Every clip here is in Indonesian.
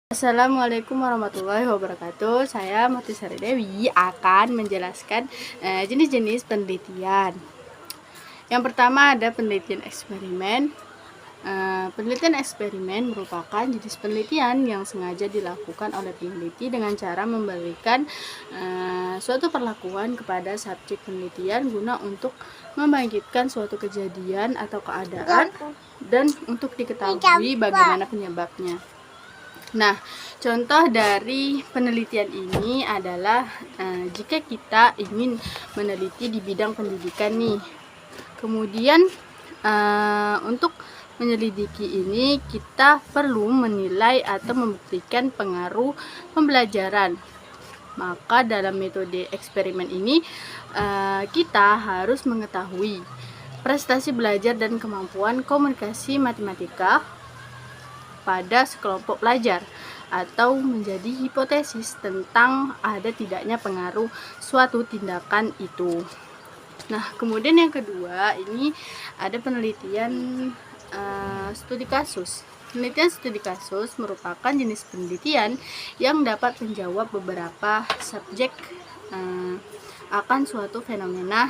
Assalamualaikum warahmatullahi wabarakatuh. Saya Mati Sari Dewi akan menjelaskan jenis-jenis penelitian. Yang pertama ada penelitian eksperimen. Penelitian eksperimen merupakan jenis penelitian yang sengaja dilakukan oleh peneliti dengan cara memberikan suatu perlakuan kepada subjek penelitian guna untuk membangkitkan suatu kejadian atau keadaan dan untuk diketahui bagaimana penyebabnya. Nah, contoh dari penelitian ini adalah jika kita ingin meneliti di bidang pendidikan nih. Kemudian untuk menyelidiki ini kita perlu menilai atau membuktikan pengaruh pembelajaran. Maka dalam metode eksperimen ini kita harus mengetahui prestasi belajar dan kemampuan komunikasi matematika pada sekelompok pelajar atau menjadi hipotesis tentang ada tidaknya pengaruh suatu tindakan itu. Nah, kemudian yang kedua ini ada penelitian studi kasus. Penelitian studi kasus merupakan jenis penelitian yang dapat menjawab beberapa subjek akan suatu fenomena,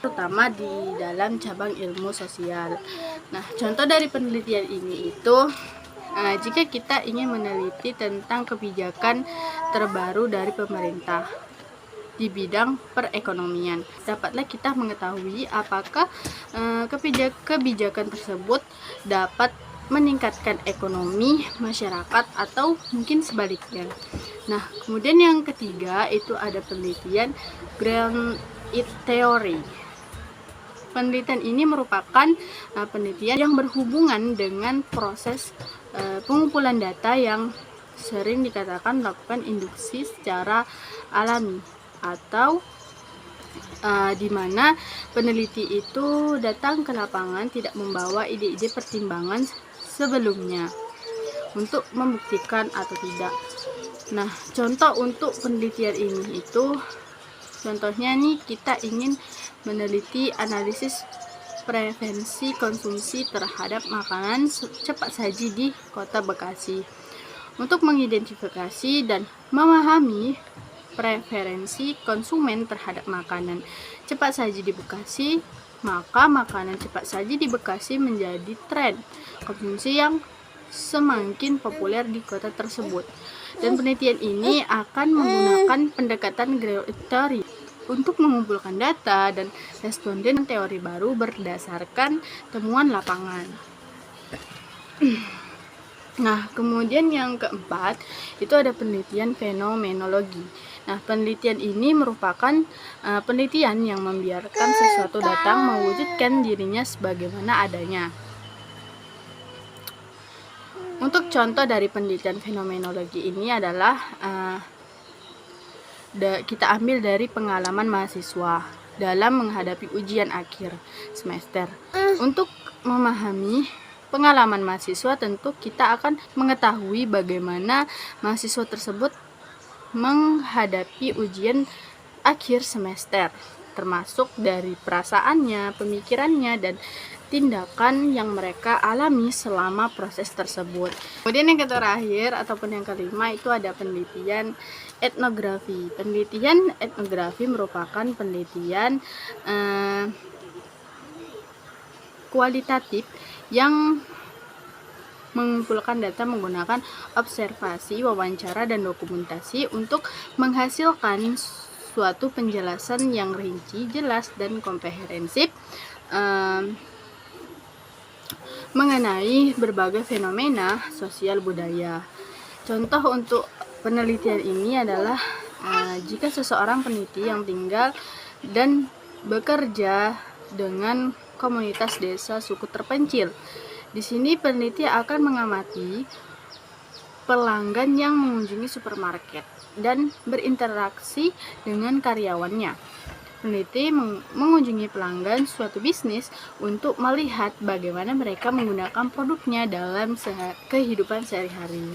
terutama di dalam cabang ilmu sosial. Nah, contoh dari penelitian ini itu jika kita ingin meneliti tentang kebijakan terbaru dari pemerintah di bidang perekonomian, dapatlah kita mengetahui apakah kebijakan tersebut dapat meningkatkan ekonomi masyarakat atau mungkin sebaliknya. Nah, kemudian yang ketiga itu ada penelitian ground theory. Penelitian ini merupakan penelitian yang berhubungan dengan proses pengumpulan data yang sering dikatakan melakukan induksi secara alami atau di mana peneliti itu datang ke lapangan tidak membawa ide-ide pertimbangan sebelumnya untuk membuktikan atau tidak. Nah, contoh untuk penelitian ini itu contohnya nih, kita ingin meneliti analisis preferensi konsumsi terhadap makanan cepat saji di Kota Bekasi. Untuk mengidentifikasi dan memahami preferensi konsumen terhadap makanan cepat saji di Bekasi, maka makanan cepat saji di Bekasi menjadi tren konsumsi yang semakin populer di kota tersebut. Dan penelitian ini akan menggunakan pendekatan ground theory untuk mengumpulkan data dan responden teori baru berdasarkan temuan lapangan. Nah, kemudian yang keempat itu ada penelitian fenomenologi. Nah, penelitian ini merupakan penelitian yang membiarkan sesuatu datang mewujudkan dirinya sebagaimana adanya. Untuk contoh dari penelitian fenomenologi ini adalah kita ambil dari pengalaman mahasiswa dalam menghadapi ujian akhir semester. Untuk memahami pengalaman mahasiswa, tentu kita akan mengetahui bagaimana mahasiswa tersebut menghadapi ujian akhir semester, termasuk dari perasaannya, pemikirannya, dan tindakan yang mereka alami selama proses tersebut. Kemudian yang terakhir ataupun yang kelima itu ada penelitian etnografi. Penelitian etnografi merupakan penelitian kualitatif yang mengumpulkan data menggunakan observasi, wawancara, dan dokumentasi untuk menghasilkan suatu penjelasan yang rinci, jelas, dan komprehensif mengenai berbagai fenomena sosial budaya. Contoh untuk penelitian ini adalah jika seseorang peneliti yang tinggal dan bekerja dengan komunitas desa suku terpencil. Di sini peneliti akan mengamati pelanggan yang mengunjungi supermarket dan berinteraksi dengan karyawannya. Peneliti mengunjungi pelanggan suatu bisnis untuk melihat bagaimana mereka menggunakan produknya dalam kehidupan sehari-hari.